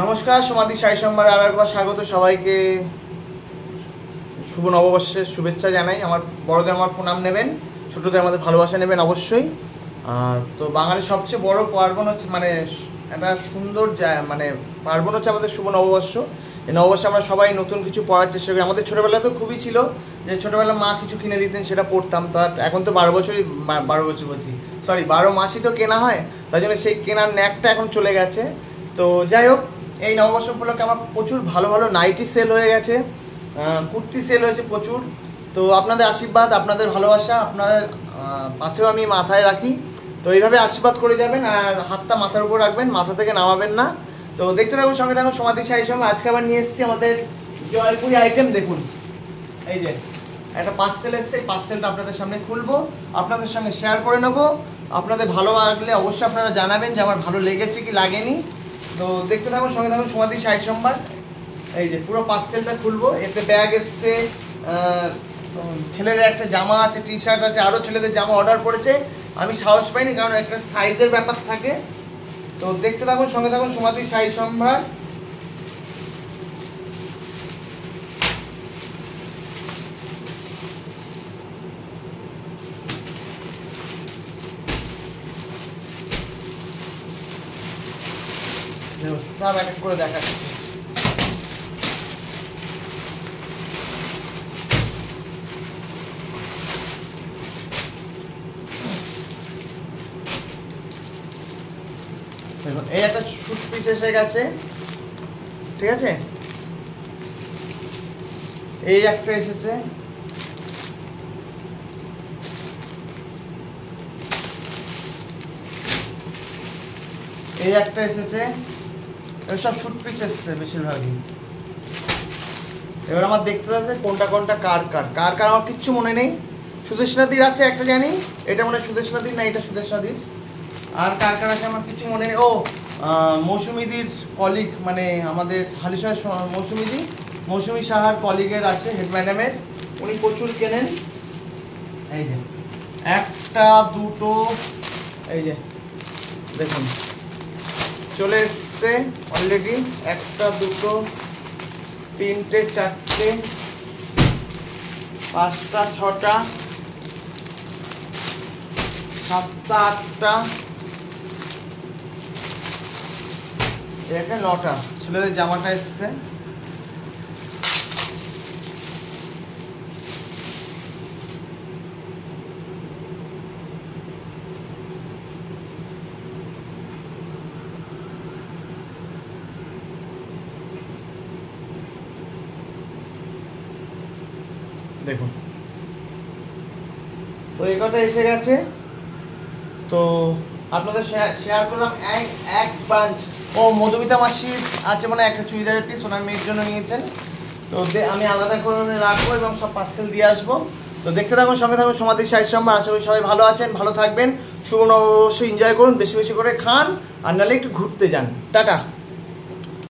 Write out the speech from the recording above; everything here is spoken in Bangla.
নমস্কার, সমাধি সাই সোমবার আর একবার স্বাগত সবাইকে। শুভ নববর্ষের শুভেচ্ছা জানাই। আমার বড়দের আমার প্রণাম নেবেন, ছোটদের আমাদের ভালোবাসা নেবেন অবশ্যই। তো বাঙালির সবচেয়ে বড় পার্বণ হচ্ছে মানে একটা সুন্দর মানে পার্বণ হচ্ছে আমাদের শুভ নববর্ষ। এই নববর্ষে আমরা সবাই নতুন কিছু পড়ার চেষ্টা করি। আমাদের ছোটোবেলায় তো খুবই ছিল যে ছোটোবেলা মা কিছু কিনে দিতেন, সেটা পড়তাম। তো এখন তো 12 বছর বলছি, 12 মাসই তো কেনা হয়, তাই জন্য সেই কেনার ন্যাকটা এখন চলে গেছে। তো যাই হোক, এই নববর্ষ উপলক্ষে আমার প্রচুর ভালো ভালো নাইটি সেল হয়ে গেছে, কুর্তি সেল হয়েছে প্রচুর। তো আপনাদের আশীর্বাদ, আপনাদের ভালোবাসা, আপনাদের পাথেও আমি মাথায় রাখি। তো এইভাবে আশীর্বাদ করে যাবেন আর হাতটা মাথার উপর রাখবেন, মাথা থেকে নামাবেন না। তো দেখতে থাকুন, সঙ্গে থাকুন সমাধি সাই সঙ্গে। আজকে আবার নিয়ে এসেছি আমাদের জয়পুরি আইটেম। দেখুন, এই যে একটা পার্সেল এসছে, এই পার্সেলটা আপনাদের সামনে খুলবো, আপনাদের সঙ্গে শেয়ার করে নেবো। আপনাদের ভালো লাগলে অবশ্যই আপনারা জানাবেন যে আমার ভালো লেগেছে কি লাগেনি। তো দেখতে থাকুন, সঙ্গে থাকুন সমাধি সাই সোমবার। এই যে পুরো পার্সেলটা খুলবো। এতে ব্যাগ এসছে, ছেলেদের একটা জামা আছে, টি শার্ট আছে, আরও ছেলেদের জামা অর্ডার করেছে। আমি সাহস পাইনি, কারণ একটা সাইজের ব্যাপার থাকে। তো দেখতে থাকুন, সঙ্গে থাকুন সমাধি সাই সোমবার। সব এক এক করে দেখাচ্ছি। দেখুন, এই একটা শুট পিস এসে গেছে, ঠিক আছে। এই একটা এসেছে, এই একটা এসেছে। সব শুট পিস এসছে বেশিরভাগই। এবার আমার দেখতে হবে কোনটা কোনটা কার কার কার কার আমার কিচ্ছু মনে নেই। সুদেশনাদির আছে একটা জানি, এটা মনে হয় সুদেশনাদির, না এটা সুদেশনাদির। আর কার কার আছে আমার কিছু মনে নেই। ও মৌসুমিদির কলিগ, মানে আমাদের হালিশহর মৌসুমি সাহার কলিগের আছে, হেড ম্যাডামের, উনি প্রচুর কেনেন। এই যে একটা দুটো, এই যে দেখুন চলে এসছে অলরেডি। একটা দুটো তিনটে চারটে পাঁচটা ছটা সাতটা আটটা, একটা 9টা ছেলেদের জামাটা এসছে। দেখুন, তো এই কটা এসে গেছে। তো আপনাদের শেয়ার করলাম এক ব্রাঞ্চ। ও মধুমিতা মাসির আছে মানে একটা চুড়িদারের পিস, ওনার মেয়ের জন্য নিয়েছেন। তো আমি আলাদা করে রাখবো এবং সব পার্সেল দিয়ে আসবো। তো দেখতে থাকুন, সঙ্গে থাকুন সমাধি সাই সোমবার। আশা করি সবাই ভালো আছেন, ভালো থাকবেন। শুভ নববর্ষ এনজয় করুন, বেশি বেশি করে খান, আর নাহলে একটু ঘুরতে যান। টাটা।